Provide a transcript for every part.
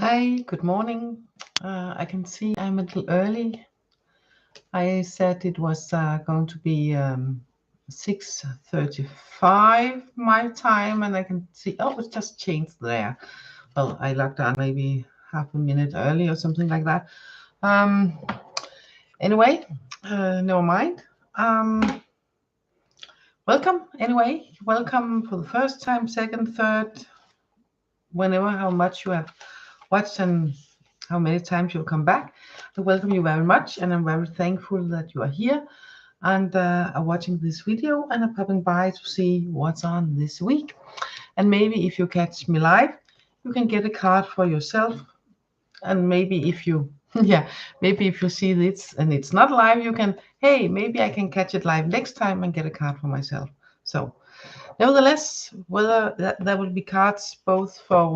Hi, good morning. I can see I'm a little early. I said it was going to be 6:35 my time, and I can see, oh, it's just changed there. Well, I logged on maybe half a minute early or something like that. Um, anyway, never mind. Welcome, anyway. Welcome for the first time, second, third, whenever, how much you have watched and how many times you'll come back. I welcome you very much, and I'm very thankful that you are here and are watching this video and are popping by to see what's on this week. And maybe if you catch me live, you can get a card for yourself. And maybe if you, yeah, maybe if you see this and it's not live, you can, hey, maybe I can catch it live next time and get a card for myself. So nevertheless, whether there will be cards both for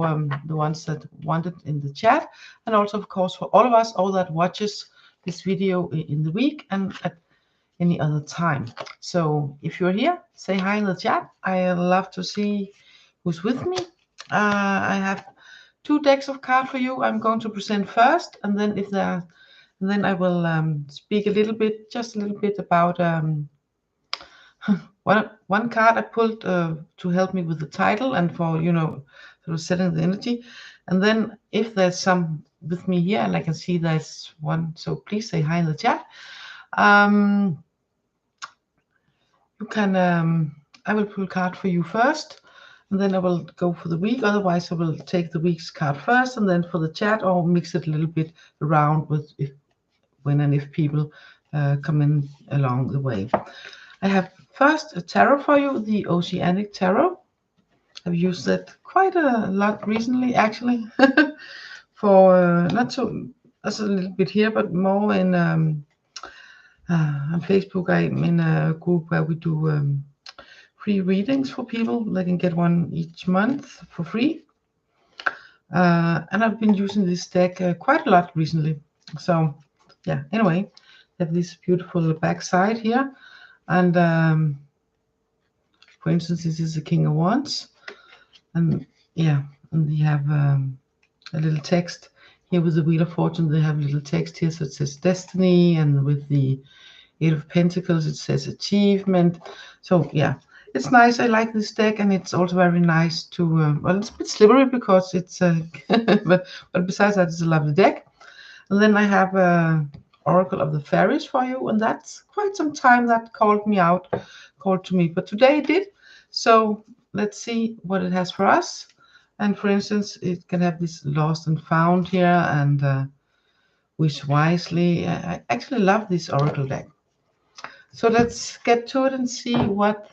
the ones that wanted in the chat, and also, of course, for all of us, all that watches this video in the week and at any other time. So if you're here, say hi in the chat. I love to see who's with me. I have two decks of cards for you. I'm going to present first, and then then I will speak a little bit, just a little bit about one card I pulled to help me with the title and for sort of setting the energy. And then if there's some with me here, and I can see there's one, so please say hi in the chat. You can I will pull a card for you first, and then I will go for the week. Otherwise, I will take the week's card first, and then for the chat, or mix it a little bit around with when and if people come in along the way. I have first a tarot for you, the Oceanic tarot. I've used that quite a lot recently, actually, for not so, as a little bit here, but more in on Facebook. I'm in a group where we do free readings for people. They can get one each month for free. And I've been using this deck quite a lot recently. So yeah, anyway, I have this beautiful back side here. And for instance, this is the King of Wands. And yeah, and they have a little text here with the Wheel of Fortune. They have a little text here, so it says destiny, and with the Eight of Pentacles it says achievement. So yeah, it's nice. I like this deck, and it's also very nice to well, it's a bit slippery because it's but besides that, it's a lovely deck. And then I have Oracle of the Fairies for you, and that's quite some time that called to me, but today it did. So let's see what it has for us. And for instance, it can have this lost and found here, and wish wisely. I actually love this Oracle deck. So let's get to it and see what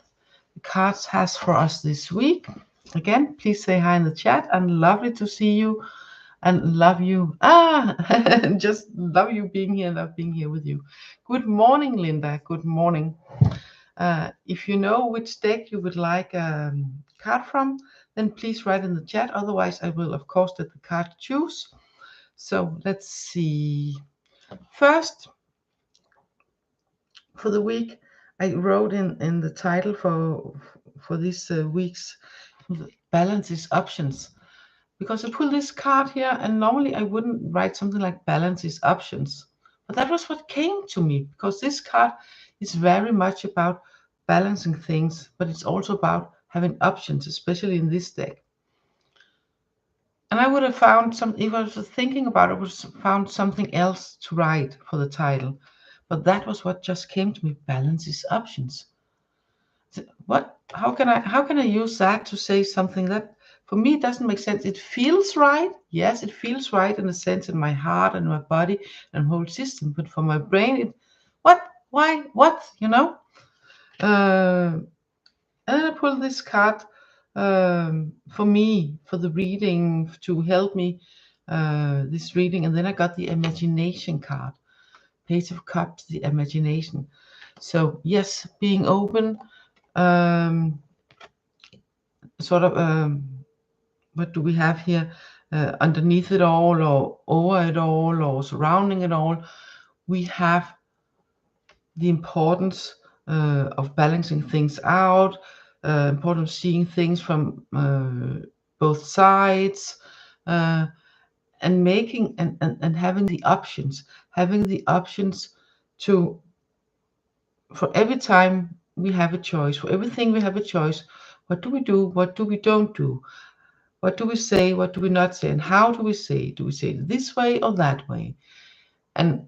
the cards has for us this week. Again, please say hi in the chat, and lovely to see you and love you. Just love you being here, love being here with you. Good morning, Linda. Good morning. If you know which deck you would like a card from, then please write in the chat. Otherwise, I will, of course, let the card choose. So let's see. First, for the week, I wrote in the title for this week's balance is options. Because I pulled this card here, and normally I wouldn't write something like balance is options. But that was what came to me, because this card is very much about balancing things, but it's also about having options, especially in this deck. And I would have found if I was thinking about it, I would have found something else to write for the title. But that was what just came to me, balance is options. How can I use that to say something that for me doesn't make sense? It feels right. Yes, it feels right in a sense in my heart and my body and whole system. But for my brain, why, what, and then I pulled this card for me, for the reading, to help me this reading. And then I got the imagination card, Page of Cups, the imagination. So yes, being open, sort of what do we have here, underneath it all, or over it all, or surrounding it all, we have the importance of balancing things out, importance of seeing things from both sides, and and making and having the options to, for every time we have a choice, for everything we have a choice. What do we do? What do we don't do? What do we say? What do we not say? And how do we say it? Do we say it this way or that way? And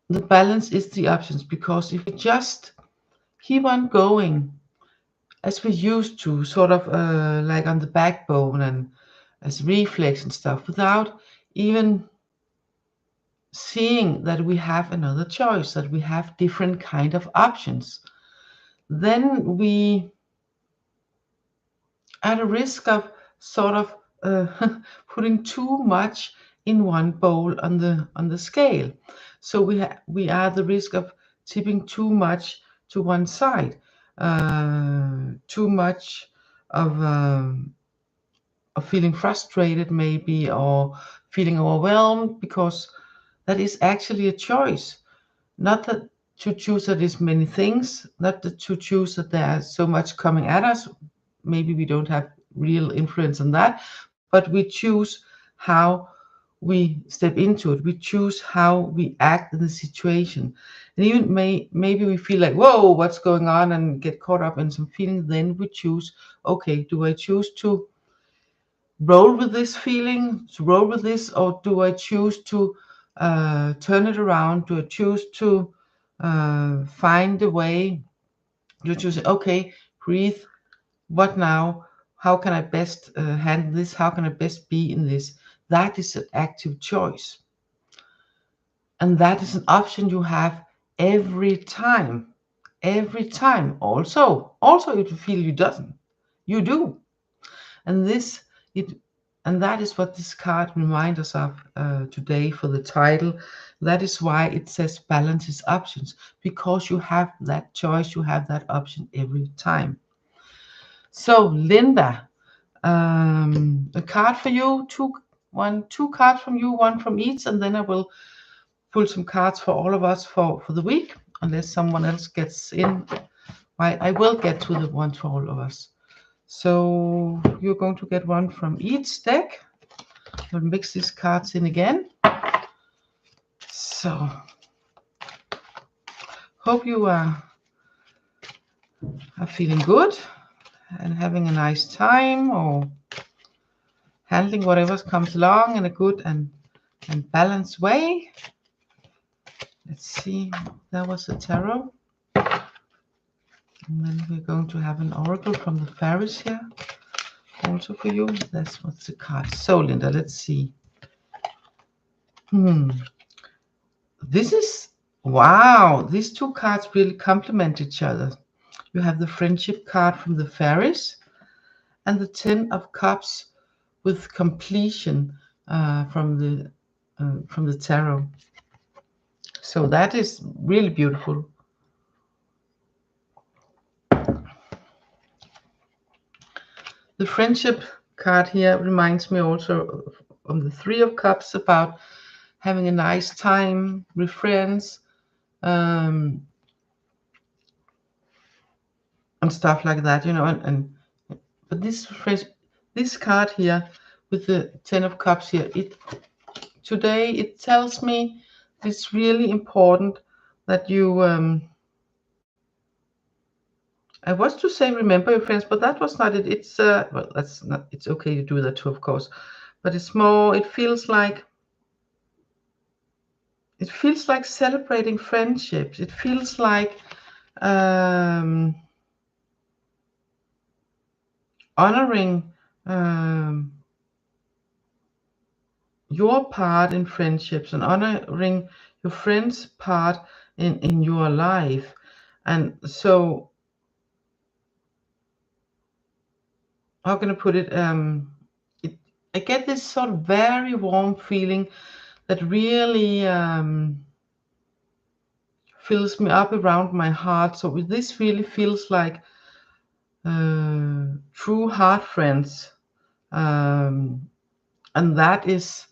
the balance is the options, because if we just keep on going as we used to, sort of like on the backbone and as reflex and stuff, without even seeing that we have another choice, that we have different kind of options, then we at a risk of sort of putting too much in one bowl on the scale. So we are at the risk of tipping too much to one side, too much of feeling frustrated maybe, or feeling overwhelmed, because that is actually a choice. Not that to choose that is many things, not that to choose that there's so much coming at us. Maybe we don't have real influence on that, but we choose how we step into it. We choose how we act in the situation. And even maybe we feel like, whoa, what's going on, and get caught up in some feeling. Then we choose, okay, do I choose to roll with this feeling, to roll with this, or do I choose to turn it around? Do I choose to find a way? You choose, okay, breathe. What now? How can I best handle this? How can I best be in this? That is an active choice. And that is an option you have every time. Every time. Also if you feel you doesn't, you do. And that is what this card reminds us of today for the title. That is why it says balance is options, because you have that choice, you have that option every time. So Linda, a card for you, two cards from you, one from each, and then I will pull some cards for all of us for the week, unless someone else gets in. I will get to the one for all of us. So you're going to get one from each deck. We'll mix these cards in again. So hope you are feeling good and having a nice time, or handling whatever comes along in a good and balanced way. Let's see, that was a tarot. And then we're going to have an oracle from the Fairies here, also for you. That's what's the card. So Linda, let's see. This is, wow, these two cards really complement each other. You have the friendship card from the Fairies and the 10 of Cups with completion from the tarot. So that is really beautiful. The friendship card here reminds me also of the 3 of Cups, about having a nice time with friends, and stuff like that, you know. But this card here with the 10 of Cups here, today it tells me it's really important that you I was to say remember your friends, but that was not it. It's well, that's not, it's okay to do that too, of course, but it's more, it feels like celebrating friendships. It feels like honoring your part in friendships, and honoring your friends' part in your life. And so, how can I put it? I get this sort of very warm feeling that really fills me up around my heart. So this really feels like true heart friends, and that is,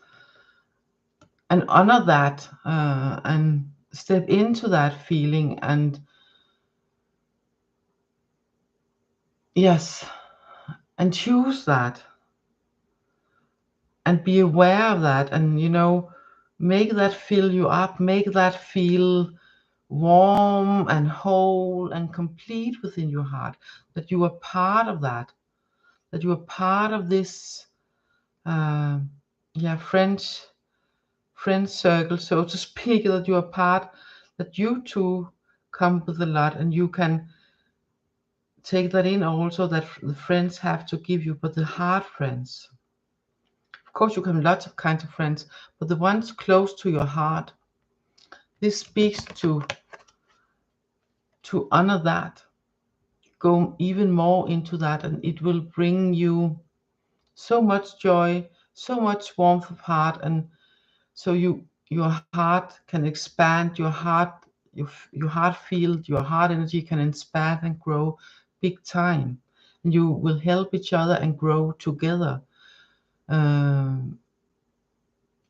and honor that, and step into that feeling, and yes, and choose that. and be aware of that, and you know, make that fill you up, make that feel warm and whole and complete within your heart, that you are part of that, that you are part of this friend circle, so to speak, that you are part, that you too come with a lot, and you can take that in also, that the friends have to give you, but the heart friends. Of course, you can have lots of kinds of friends, but the ones close to your heart, this speaks to honor that, go even more into that, and it will bring you so much joy, so much warmth of heart, and so your heart can expand, your heart field, your heart energy can expand and grow big time, and you will help each other and grow together. And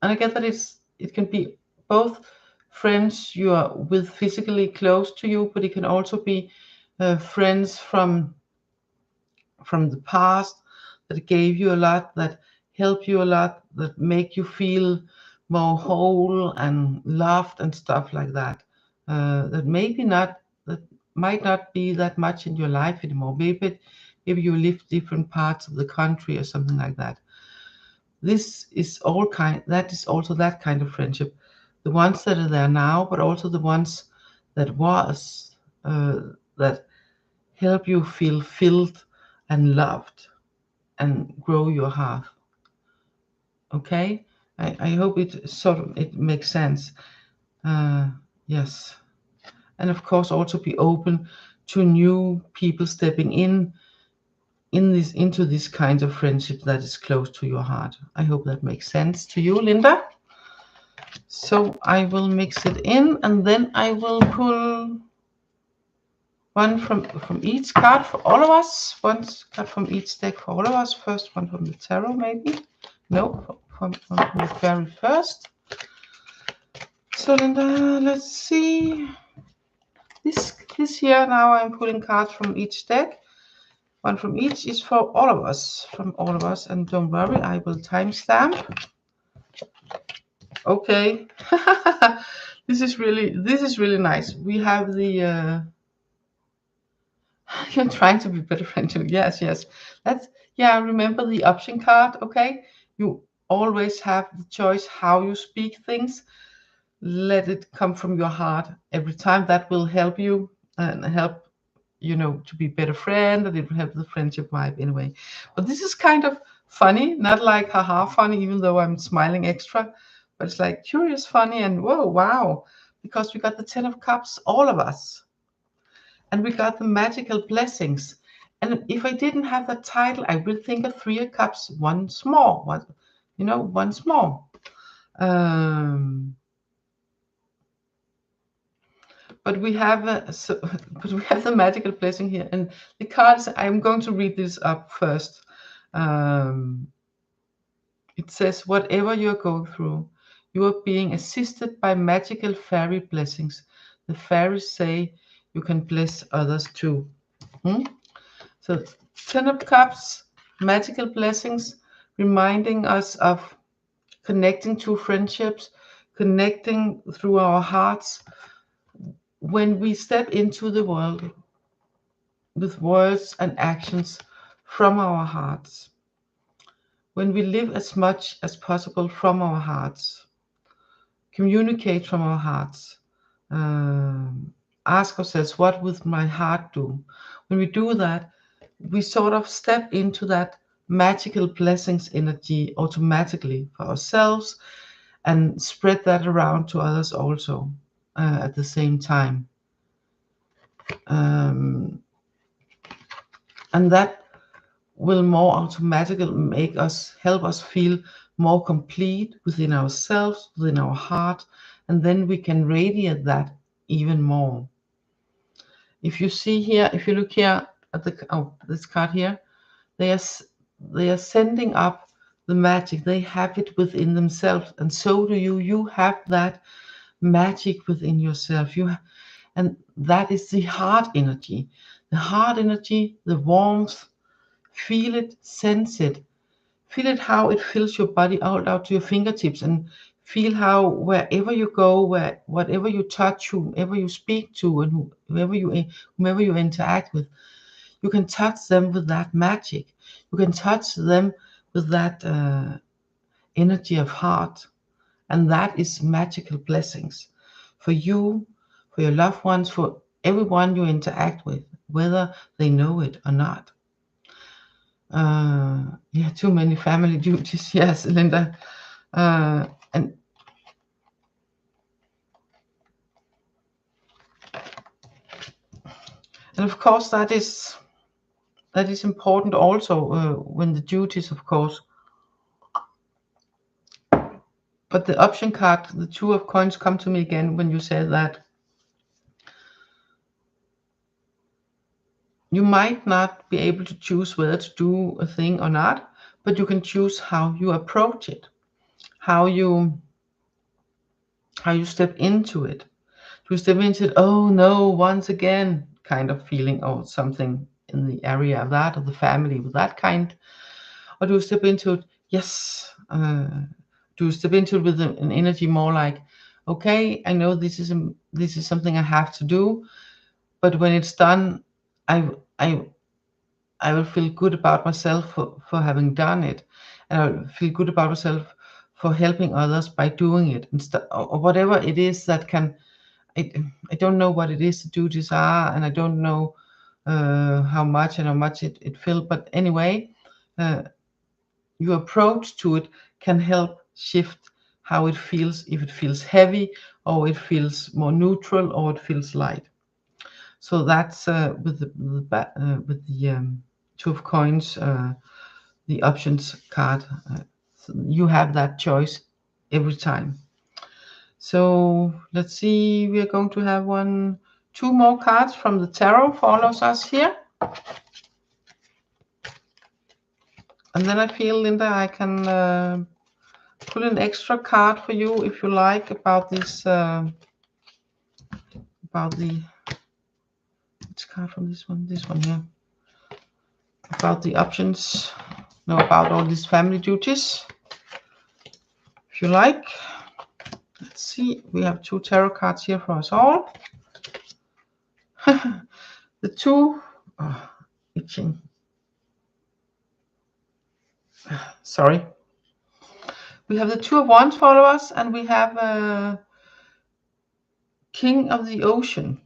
I get that it can be both friends you are with physically close to you, but it can also be friends from the past that gave you a lot, that help you a lot, that make you feel more whole and loved and stuff like that. That might not be that much in your life anymore. Maybe you live different parts of the country or something like that. That is also that kind of friendship. The ones that are there now, but also the ones that was, that help you feel filled and loved and grow your heart. Okay, I hope it makes sense. Yes, and of course also be open to new people stepping into this kind of friendship that is close to your heart. I hope that makes sense to you, Linda. So I will mix it in, and then I will pull one from each card for all of us. One card from each deck for all of us. First one from the tarot, maybe. No, from the fairy first. So Linda, let's see. This here now I'm pulling cards from each deck. One from each is for all of us, and don't worry, I will timestamp. Okay. This is really nice. We have the you're trying to be better friend too. Yes. Remember the option card, okay? You always have the choice how you speak things. Let it come from your heart every time. That will help you and help to be a better friend, and it will help the friendship vibe anyway. But this is kind of funny, not like haha funny, even though I'm smiling extra, but it's like curious funny and whoa, wow, because we got the 10 of Cups, all of us, and we got the magical blessings. And if I didn't have that title, I would think of 3 of Cups once more, once more. But we have the magical blessing here, and the cards. I'm going to read this up first. It says, whatever you're going through, you are being assisted by magical fairy blessings. The fairies say you can bless others too. So 10 of Cups, magical blessings, reminding us of connecting to friendships, connecting through our hearts. When we step into the world with words and actions from our hearts, when we live as much as possible from our hearts, communicate from our hearts, ask ourselves, what would my heart do? When we do that, we sort of step into that magical blessings energy automatically for ourselves and spread that around to others also at the same time. And that will more automatically help us feel more complete within ourselves, within our heart, and then we can radiate that even more. If you look here at this card here, they are sending up the magic. They have it within themselves, and so do you. You have that magic within yourself. And that is the heart energy. The heart energy, the warmth. Feel it, sense it. Feel it, how it fills your body out to your fingertips, and feel how wherever you go, whatever you touch, whomever you speak to, and whomever you interact with, you can touch them with that magic. You can touch them with that energy of heart, and that is magical blessings for you, for your loved ones, for everyone you interact with, whether they know it or not. Yeah, too many family duties. Yes, Linda. And of course that is important also, when the duties, of course. But the option card, the Two of Coins, come to me again when you say that you might not be able to choose whether to do a thing or not, but you can choose how you approach it, how you step into it. To step into it, oh no, once again, kind of feeling, or something in the area of that, of the family with that kind, or do you step into it, yes, do you step into it with an energy more like, okay, I know this is something I have to do, but when it's done, I I will feel good about myself for having done it, and I will feel good about myself for helping others by doing it, or whatever it is that can. I don't know what it is the duties are, and I don't know how much it feels. But anyway, your approach to it can help shift how it feels, if it feels heavy, or it feels more neutral, or it feels light. So that's with the Two of Coins, the options card. So you have that choice every time. So let's see, we are going to have two more cards from the tarot follows us here. And then I feel, Linda, I can pull an extra card for you if you like about this, about the, which card from this one here, about the options, no, about all these family duties, if you like. Let's see, we have two tarot cards here for us all. The two, itching. Sorry. We have the Two of Wands follow us, and we have King of the Ocean.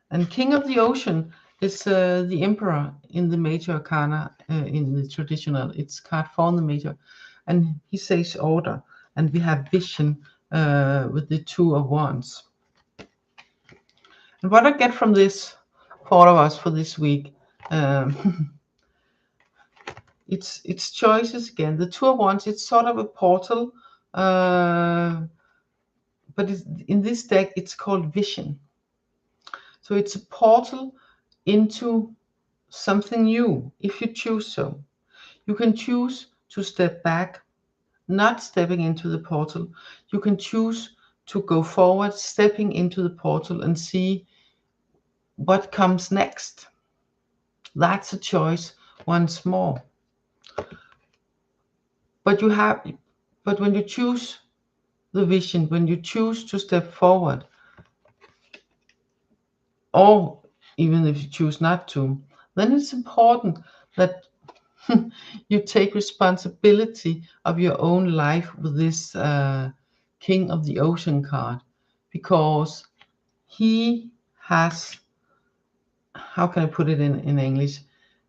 And King of the Ocean is the Emperor in the Major Arcana, in the traditional. It's card 4 in the Major. And he says order. And we have vision with the Two of Wands. And what I get from this for all of us for this week, it's choices again. The Two of Wands, it's sort of a portal, but in this deck, it's called vision. So it's a portal into something new, if you choose so. You can choose to step back, not stepping into the portal. You can choose to go forward, stepping into the portal, and see what comes next. That's a choice once more. But when you choose the vision, when you choose to step forward, or even if you choose not to, then it's important that you take responsibility of your own life with this King of the Ocean card, because he has, how can I put it in English?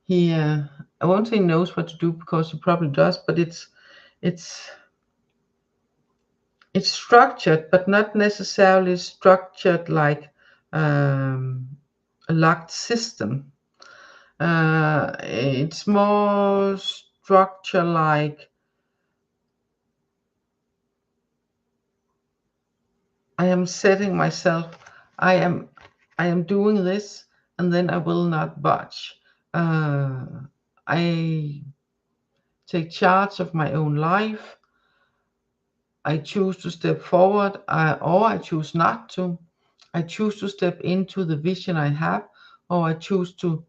He, I won't say knows what to do, because he probably does, but it's structured, but not necessarily structured like a locked system. It's more structure like, I am setting myself, I am doing this, and then I will not budge. I take charge of my own life. I choose to step forward, or I choose not to. I choose to step into the vision I have, or I choose to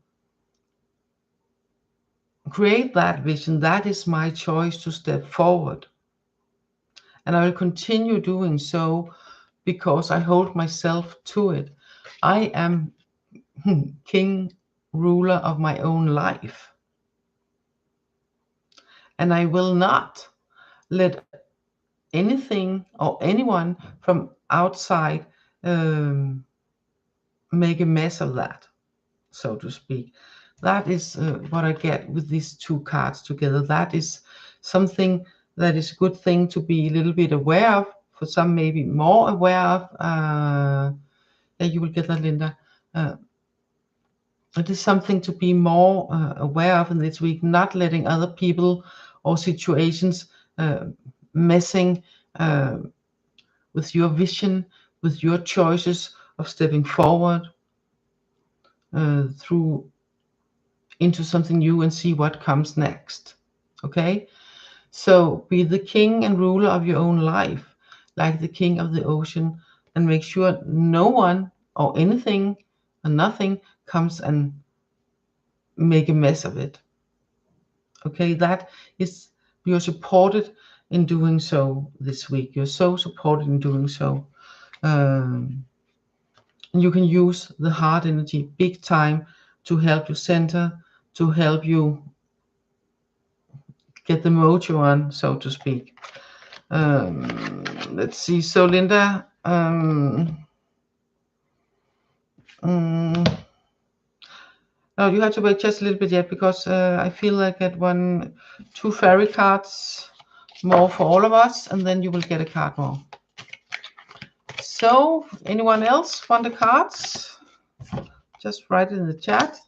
create that vision. That is my choice to step forward. And I will continue doing so because I hold myself to it. I am king, ruler of my own life. And I will not let anything or anyone from outside make a mess of that, so to speak. That is what I get with these two cards together. That is something that is a good thing to be a little bit aware of. For some, maybe more aware of. Yeah, you will get that, Linda. It is something to be more aware of in this week, not letting other people or situations messing with your vision, with your choices of stepping forward through into something new and see what comes next. Okay, so be the king and ruler of your own life, like the king of the ocean, and make sure no one or anything or nothing comes and make a mess of it. Okay, that is, you're supported in doing so this week. You're so supported in doing so. And you can use the heart energy big time to help you center, to help you get the mojo on, so to speak. Let's see. So Linda, no, you have to wait just a little bit yet, because I feel like I get two fairy cards more for all of us, and then you will get a card more. So anyone else want the cards? Just write it in the chat.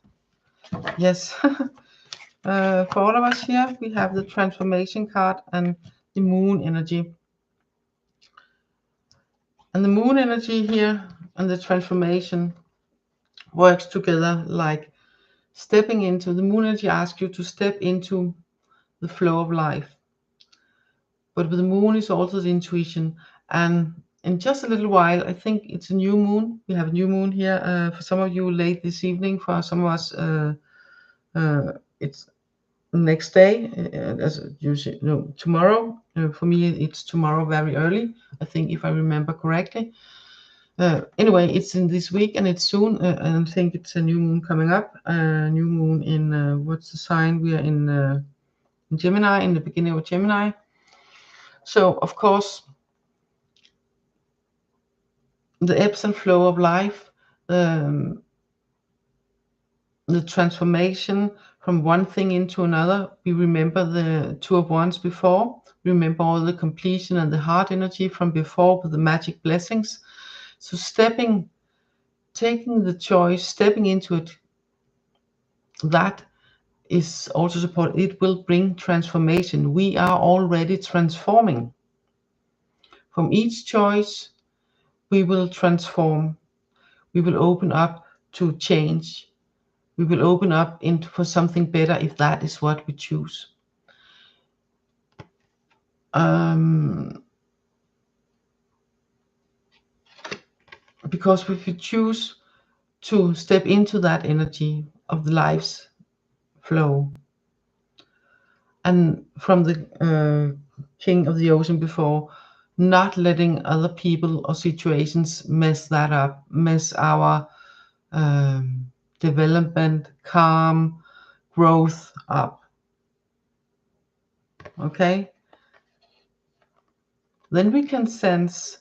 Yes. For all of us here, we have the transformation card and the moon energy. And the moon energy here and the transformation works together, like stepping into the moon energy asks you to step into the flow of life. But with the moon is also the intuition. And in just a little while, I think it's a new moon. We have a new moon here for some of you late this evening. For some of us, it's next day, as usually, no, tomorrow. For me, it's tomorrow very early, I think, if I remember correctly. Anyway, it's in this week and it's soon, and I think it's a new moon coming up. New moon in what's the sign? We are in Gemini, in the beginning of Gemini. So of course, the ebbs and flow of life, the transformation from one thing into another. We remember the Two of Wands before. Remember all the completion and the heart energy from before with the magic blessings. So taking the choice, stepping into it, that is also support. It will bring transformation. We are already transforming. From each choice, we will transform. We will open up to change. We will open up for something better if that is what we choose. Because if we choose to step into that energy of the life's flow, and from the king of the ocean before, not letting other people or situations mess that up, mess our development, calm, growth up. Okay? Then we can sense,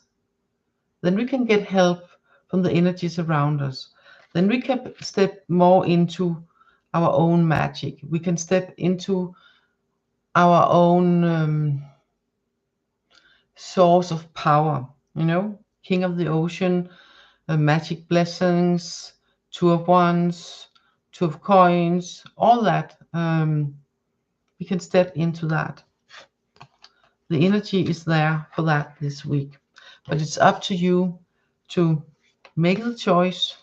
then we can get help from the energies around us. Then we can step more into our own magic. We can step into our own source of power, you know, king of the ocean, magic blessings, Two of Wands, Two of Coins, all that. We can step into that. The energy is there for that this week, but it's up to you to make the choice.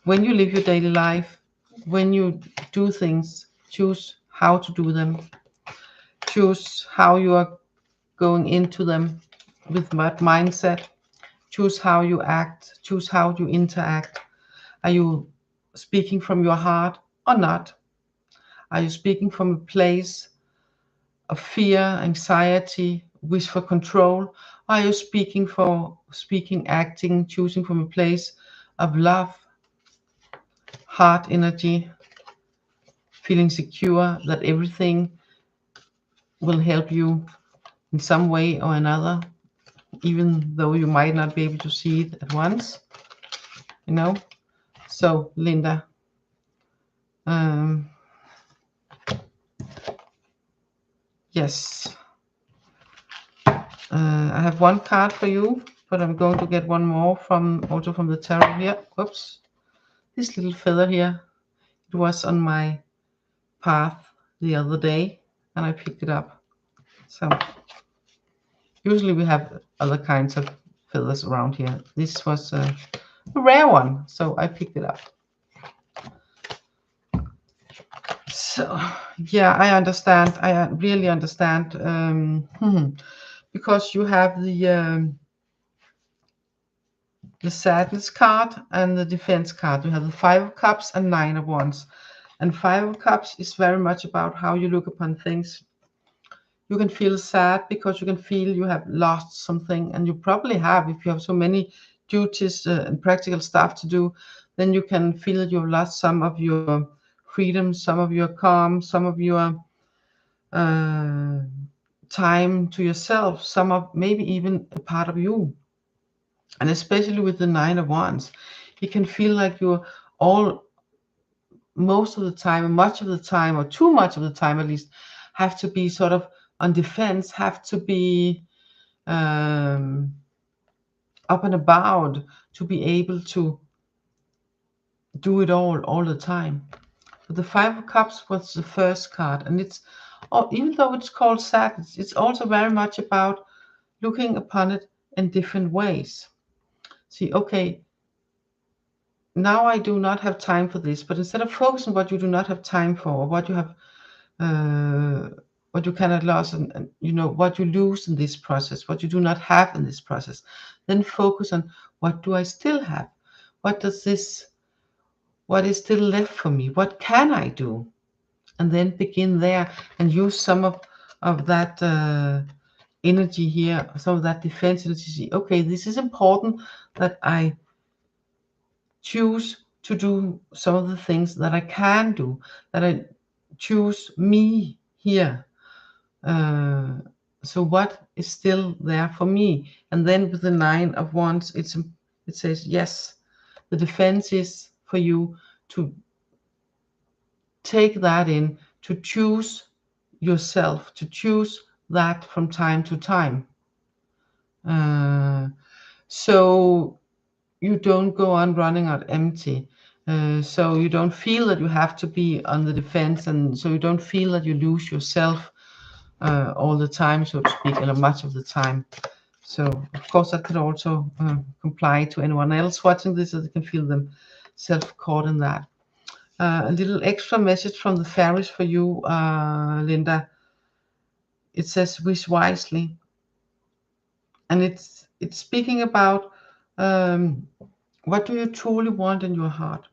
When you live your daily life, when you do things, choose how to do them. Choose how you are going into them, with what mindset. Choose how you act. Choose how you interact. Are you speaking from your heart or not? Are you speaking from a place of fear, anxiety, wish for control? Or are you acting, choosing from a place of love, heart energy, feeling secure that everything will help you in some way or another, even though you might not be able to see it at once, you know? So, Linda, yes, I have one card for you, but I'm going to get one more also from the tarot here. Whoops, this little feather here, it was on my path the other day, and I picked it up. So, usually we have other kinds of feathers around here. This was a rare one, so I picked it up. So, yeah, I understand. I really understand. Because you have the sadness card and the defense card. You have the 5 of Cups and 9 of Wands. And 5 of Cups is very much about how you look upon things. You can feel sad because you can feel you have lost something, and you probably have. If you have so many duties and practical stuff to do, then you can feel that you've lost some of your freedom, some of your calm, some of your time to yourself, some of maybe even a part of you. And especially with the 9 of Wands, it can feel like you're most of the time, much of the time, or too much of the time at least, have to be sort of on defense, have to be up and about to be able to do it all the time. But the 5 of Cups was the first card, and even though it's called sadness, it's also very much about looking upon it in different ways. See, okay, now I do not have time for this, but instead of focusing on what you do not have time for, or what you have, what you cannot lose, and you know what you lose in this process, what you do not have in this process, then focus on what do I still have, what is still left for me, what can I do, and then begin there and use some of that energy here, some of that defense energy. See, okay, this is important that I choose to do some of the things that I can do, that I choose me here. So what is still there for me? And then with the 9 of Wands, it says, yes, the defense is for you to take that in, to choose yourself, to choose that from time to time. So you don't go on running out empty. So you don't feel that you have to be on the defense, and so you don't feel that you lose yourself all the time, so to speak, and much of the time. So of course that could also comply to anyone else watching this, so they can feel themselves caught in that. A little extra message from the fairies for you, Linda. It says wish wisely, and it's speaking about what do you truly want in your heart.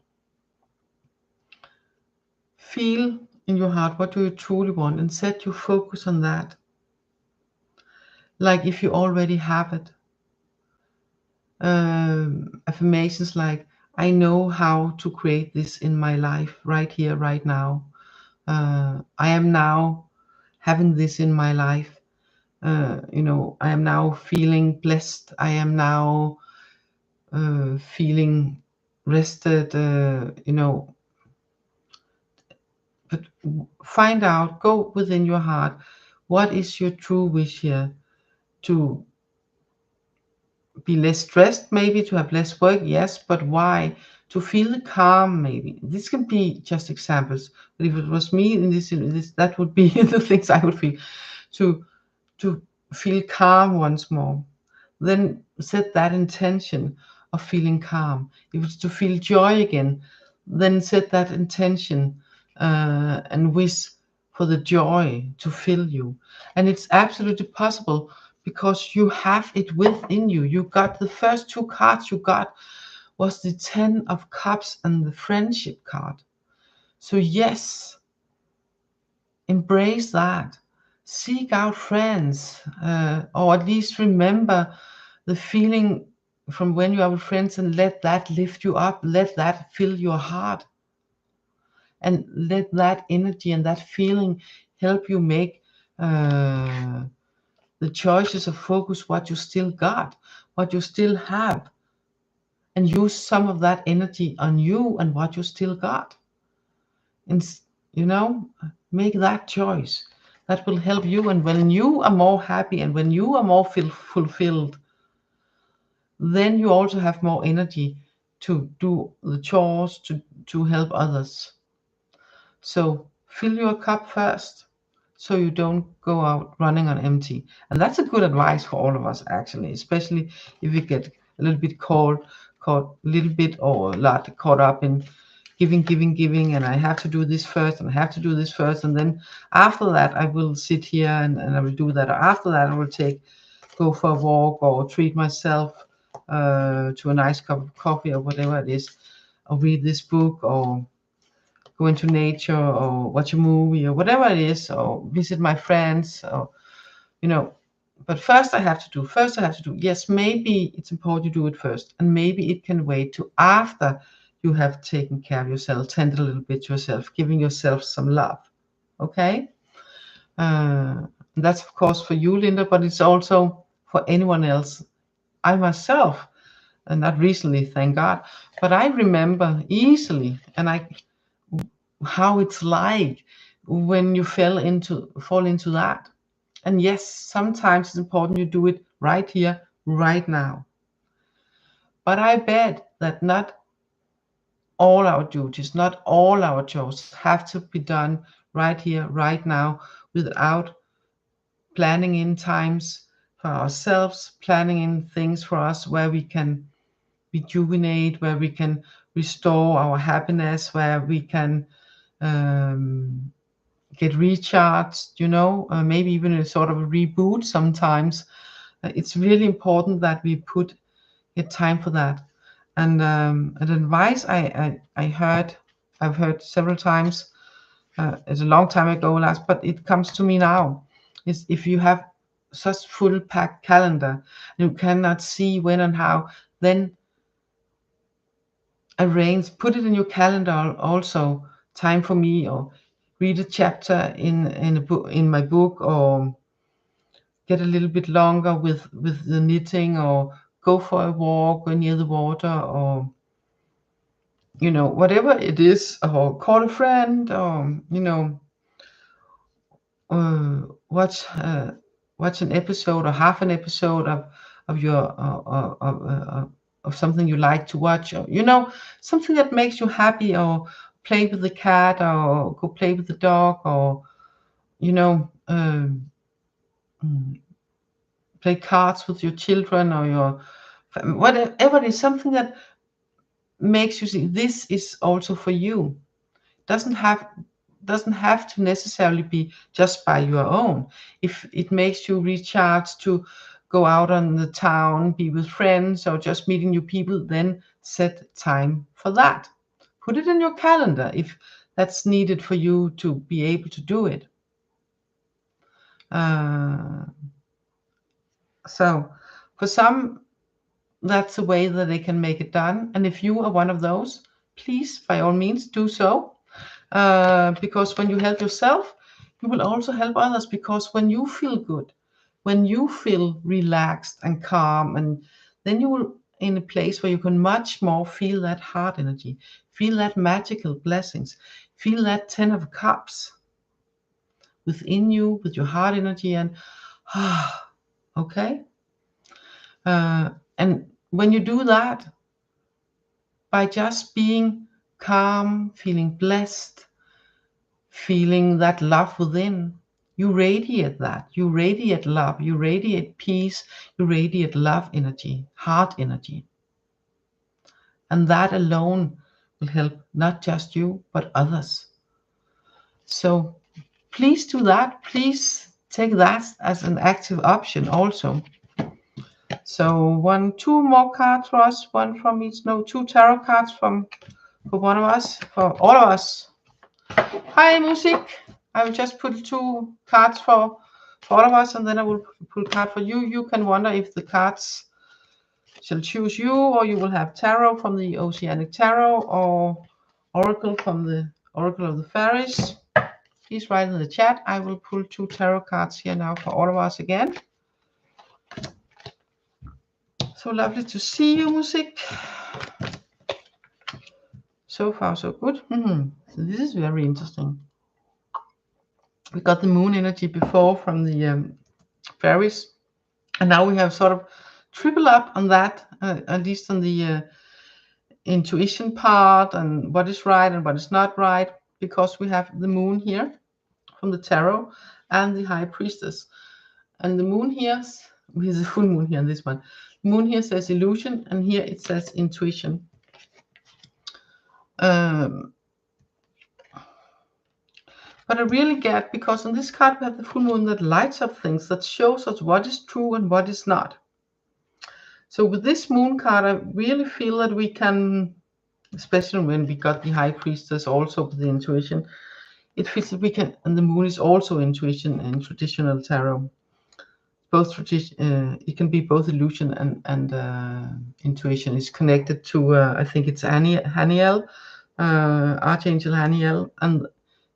Feel in your heart what do you truly want, and set your focus on that, like if you already have it. Affirmations like, I know how to create this in my life right here, right now. I am now having this in my life. I am now feeling blessed. I am now feeling rested, but find out, go within your heart, what is your true wish here? To be less stressed, maybe to have less work, yes, but why? To feel calm, maybe. This can be just examples, but if it was me in this that would be the things I would feel. To feel calm once more. Then set that intention of feeling calm. If it's to feel joy again, then set that intention and wish for the joy to fill you. And it's absolutely possible, because you have it within you. You got the first 2 cards you got was the 10 of Cups and the Friendship card. So yes, embrace that. Seek out friends, or at least remember the feeling from when you are with friends, and let that lift you up. Let that fill your heart, and let that energy and that feeling help you make the choices of focus what you still got, what you still have, and use some of that energy on you and what you still got. And make that choice. That will help you. And when you are more happy and when you are more fulfilled, then you also have more energy to do the chores, to help others. So fill your cup first, so you don't go out running on empty. And that's a good advice for all of us, actually, especially if you get a little bit caught a little bit or a lot caught up in giving, and I have to do this first, and I have to do this first, and then after that I will sit here and I will do that. Or after that I will go for a walk or treat myself to a nice cup of coffee or whatever it is, or read this book, or go into nature, or watch a movie, or whatever it is, or visit my friends, or but first I have to do. Yes, maybe it's important you do it first, and maybe it can wait to after you have taken care of yourself, tended a little bit to yourself, giving yourself some love. Okay. And that's of course for you, Linda, but it's also for anyone else. I myself, and not recently, thank God, but I remember easily, and how it's like when you fall into that. And yes, sometimes it's important you do it right here, right now. But I bet that not all our duties, not all our chores have to be done right here, right now, without planning in times for ourselves, planning in things for us where we can rejuvenate, where we can restore our happiness, where we can get recharged, maybe even a sort of a reboot sometimes. It's really important that we get time for that. And an advice I've heard several times, it's a long time ago last, but it comes to me now, is if you have such full packed calendar, you cannot see when and how, then put it in your calendar also, time for me, or read a chapter in a book, in my book, or get a little bit longer with the knitting, or go for a walk or near the water, or whatever it is, or call a friend, or uh, watch watch an episode or half an episode of your of something you like to watch, or something that makes you happy, or play with the cat, or go play with the dog, or you know mm, play cards with your children, or your whatever it is, something that makes you see this is also for you. Doesn't have to necessarily be just by your own. If it makes you recharge to go out on the town, be with friends, or just meeting new people, then set time for that. Put it in your calendar if that's needed for you to be able to do it. So for some, that's a way that they can make it done. And if you are one of those, please, by all means, do so. Because when you help yourself, you will also help others. Because when you feel good, when you feel relaxed and calm, and then you will in a place where you can much more feel that heart energy, feel that magical blessings, feel that 10 of cups within you with your heart energy, and okay. And when you do that, by just being calm, feeling blessed, feeling that love within, you radiate that. You radiate love, you radiate peace, you radiate love energy, heart energy. And that alone will help not just you, but others. So please do that. Please take that as an active option also. So two more cards for us, one from each. No, two tarot cards for one of us, for all of us. Hi, music. I will just put two cards for all of us, and then I will pull a card for you. You can wonder if the cards shall choose you, or you will have tarot from the Oceanic Tarot, or Oracle from the Oracle of the Fairies. Please write in the chat. I will pull two tarot cards here now for all of us again. So lovely to see you, music. So far, so good. So this is very interesting. We got the moon energy before from the fairies, and now we have sort of triple up on that, at least on the intuition part and what is right and what is not right, because we have the moon here from the tarot and the high priestess. And the moon here, with the full moon here on this one, the moon here says illusion, and here it says intuition. But I really get, because on this card we have the full moon that lights up things, that shows us what is true and what is not. So with this moon card, I really feel that we can, especially when we got the high priestess also with the intuition, it feels that we can, and the moon is also intuition in traditional tarot. Both tradition, it can be both illusion and intuition. Is connected to I think it's Haniel, Archangel Haniel, and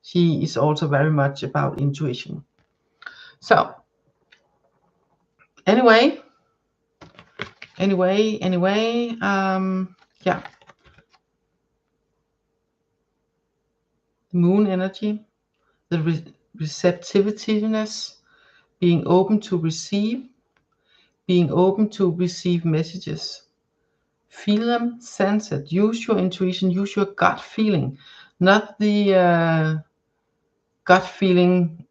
she is also very much about intuition. So anyway, yeah. Moon energy, the receptiveness, being open to receive, messages. Feel them, sense it, use your intuition, use your gut feeling, not the gut feeling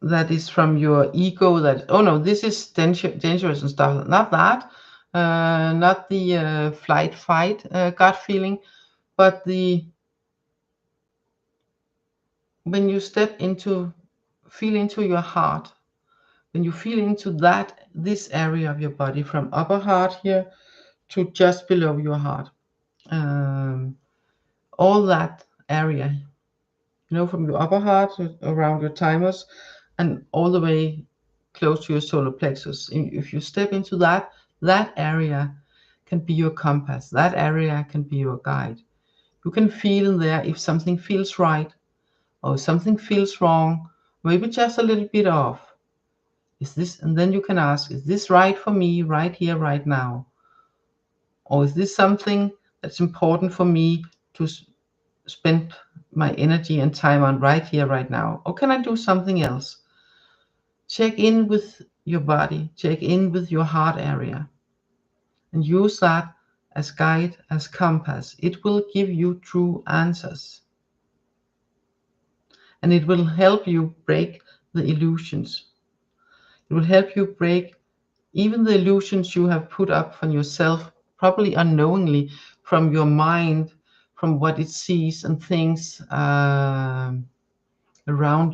that is from your ego, that, oh no, this is dangerous and stuff. Not that, not the flight fight gut feeling, but when you step into, feel into your heart, when you feel into this area of your body, from upper heart here to just below your heart, all that area, from your upper heart around your thymus and all the way close to your solar plexus. If you step into that area can be your compass. That area can be your guide. You can feel in there if something feels right or something feels wrong, maybe just a little bit off. Is this, and then you can ask, is this right for me right here, right now? Or is this something that's important for me to spend my energy and time on right here, right now? Or can I do something else? Check in with your body, check in with your heart area, and use that as guide, as compass. It will give you true answers. And it will help you break the illusions. It will help you break even the illusions you have put up for yourself, probably unknowingly, from your mind, from what it sees and thinks around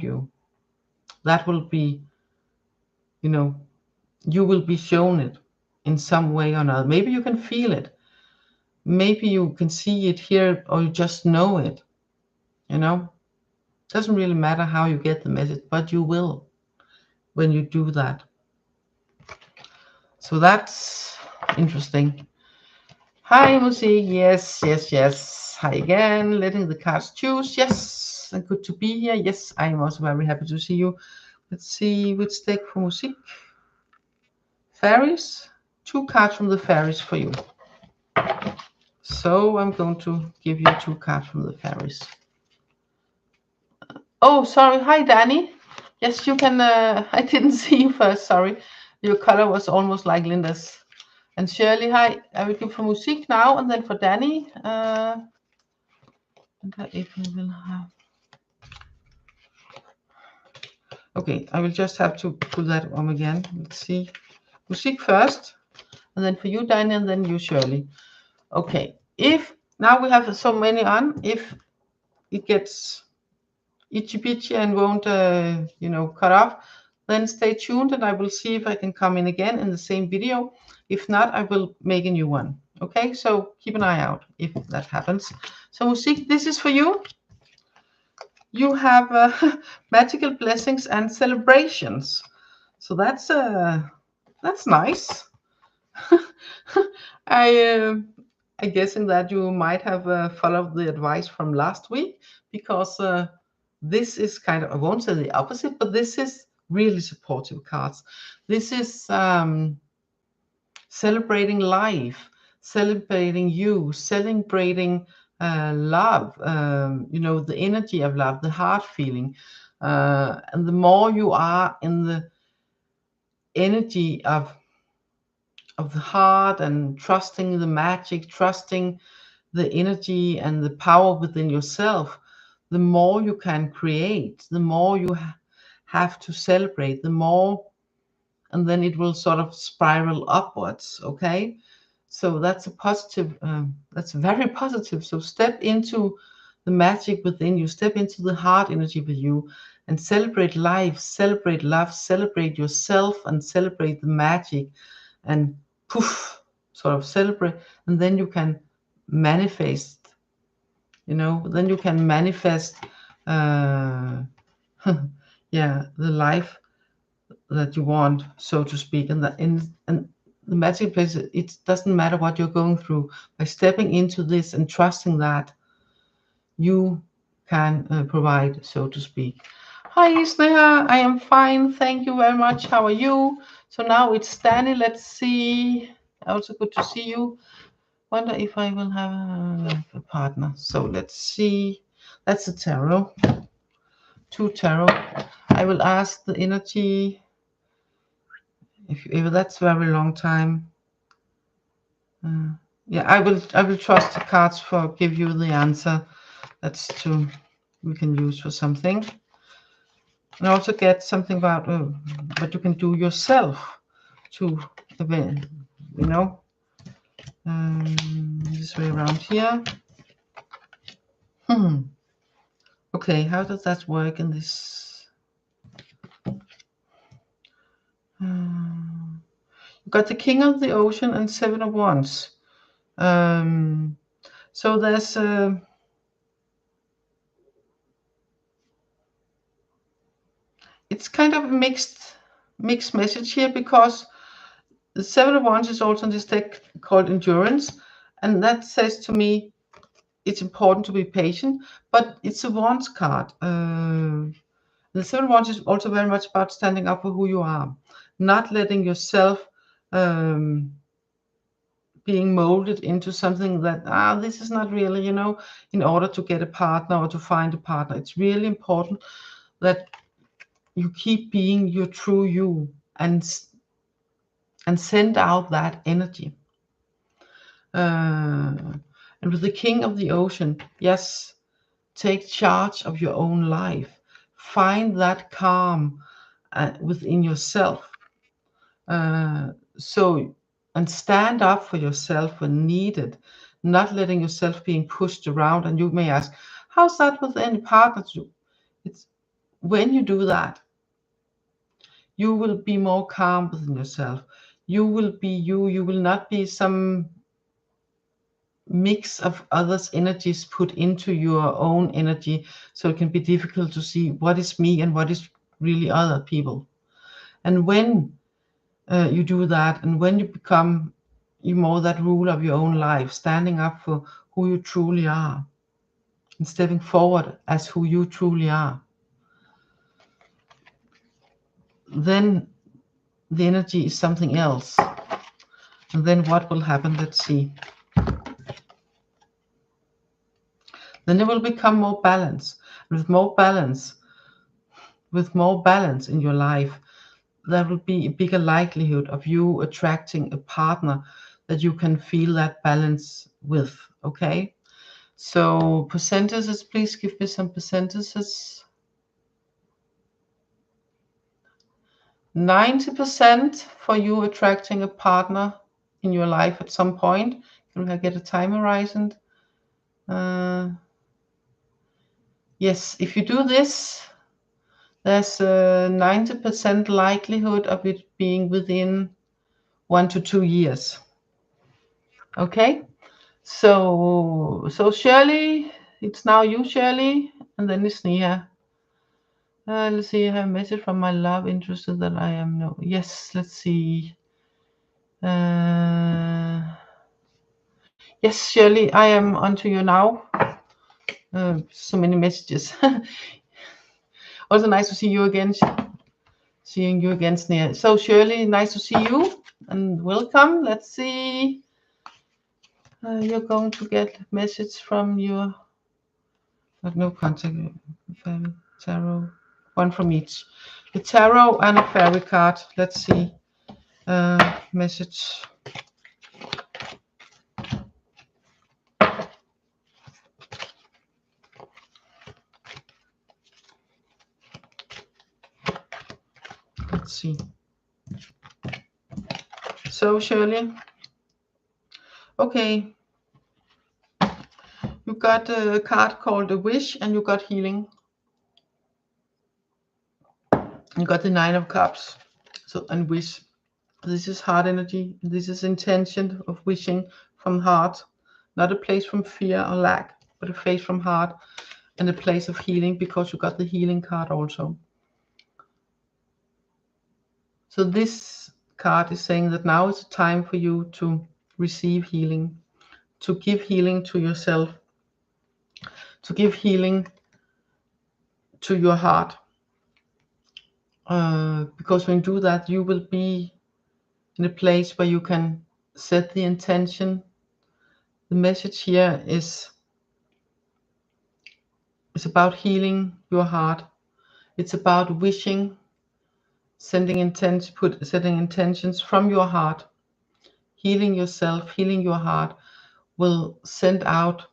you. That will be, you will be shown it in some way or another. Maybe you can feel it. Maybe you can see it, hear it, or you just know it. Doesn't really matter how you get the message, but you will when you do that. So that's interesting. Hi, Musi. Yes. Hi again. Letting the cards choose. Yes. And good to be here. Yes, I am also very happy to see you. Let's see which deck for music. Fairies. 2 cards from the fairies for you. So I'm going to give you 2 cards from the fairies. Oh, sorry. Hi, Danny. Yes, you can. I didn't see you first. Sorry. Your color was almost like Linda's. And Shirley, hi. I will give for music now, and then for Danny. And if you will have. Okay, I will just have to pull that on again. Let's see. Music first, and then for you, Danny, and then you, Shirley. Okay. If now we have so many on, if it gets itchy bitchy and won't, cut off, then stay tuned and I will see if I can come in again in the same video. If not, I will make a new one. Okay, so keep an eye out if that happens. So Musik, this is for you. You have magical blessings and celebrations. So that's nice. I'm guessing that you might have followed the advice from last week, because this is kind of, I won't say the opposite, but this is really supportive cards. This is celebrating life, celebrating you, celebrating love, you know, the energy of love, the heart feeling. And the more you are in the energy of the heart and trusting the magic, trusting the energy and the power within yourself, the more you can create, the more you have to celebrate, the more, and then it will sort of spiral upwards. Okay, so that's a positive, that's very positive. So step into the magic within you, step into the heart energy with you, and celebrate life, celebrate love, celebrate yourself, and celebrate the magic, and poof, sort of celebrate, and then you can manifest, you know, then you can manifest yeah, the life that you want, so to speak. And and the magic place, it doesn't matter what you're going through. By stepping into this and trusting that, you can provide, so to speak. Hi Sneha, I am fine, thank you very much. How are you? So now it's Danny. Let's see. Also good to see you. Wonder if I will have a partner. So let's see. That's a tarot. 2 tarot. I will ask the energy. If that's a very long time. Yeah, I will trust the cards for give you the answer. That's to we can use for something. And also get something about what you can do yourself to event, you know, this way around here. Okay, how does that work in this? You got the King of the Ocean and 7 of Wands. So there's it's kind of a mixed message here, because the 7 of Wands is also in this deck called Endurance, and that says to me it's important to be patient, but it's a Wands card. The 7 of Wands is also very much about standing up for who you are, not letting yourself being molded into something that, this is not really, you know, in order to get a partner or to find a partner. It's really important that you keep being your true you and send out that energy. And with the King of the Ocean, yes, take charge of your own life. Find that calm within yourself. And stand up for yourself when needed, not letting yourself being pushed around. And you may ask, how's that with any partner? It's when you do that, you will be more calm within yourself. You will be you. You will not be some mix of others' energies put into your own energy. So it can be difficult to see what is me and what is really other people. And when you do that, and when you become more that rule of your own life, standing up for who you truly are and stepping forward as who you truly are, then the energy is something else. And then what will happen? Let's see. Then there will become more balance. With more balance in your life, there will be a bigger likelihood of you attracting a partner that you can feel that balance with. Okay, so percentages, please give me some percentages. 90% for you attracting a partner in your life at some point. Can I get a time horizon? Yes, if you do this, There's a 90% likelihood of it being within 1 to 2 years. Okay, so Shirley, it's now you, Shirley, and then it's Nia. Let's see, I have a message from my love interested that I am no. Yes, let's see. Yes, Shirley, I am onto you now. So many messages. Also nice to see you again. Seeing you again, Sneha. So Shirley, nice to see you and welcome. Let's see. You're going to get a message from your, but no contact, tarot, one from each. The tarot and a fairy card. Let's see. Message. Let's see. So Shirley, okay, you got a card called a wish and you got healing. You got the 9 of cups. So, and wish. This is heart energy. This is intention of wishing from heart, not a place from fear or lack, but a place from heart and a place of healing, because you got the healing card also. So this card is saying that now is the time for you to receive healing, to give healing to yourself, to give healing to your heart. Because when you do that, you will be in a place where you can set the intention. The message here is about healing your heart. It's about wishing, setting intentions from your heart. Healing yourself, healing your heart will send out,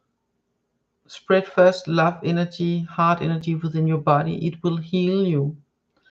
spread first love energy, heart energy within your body. It will heal you.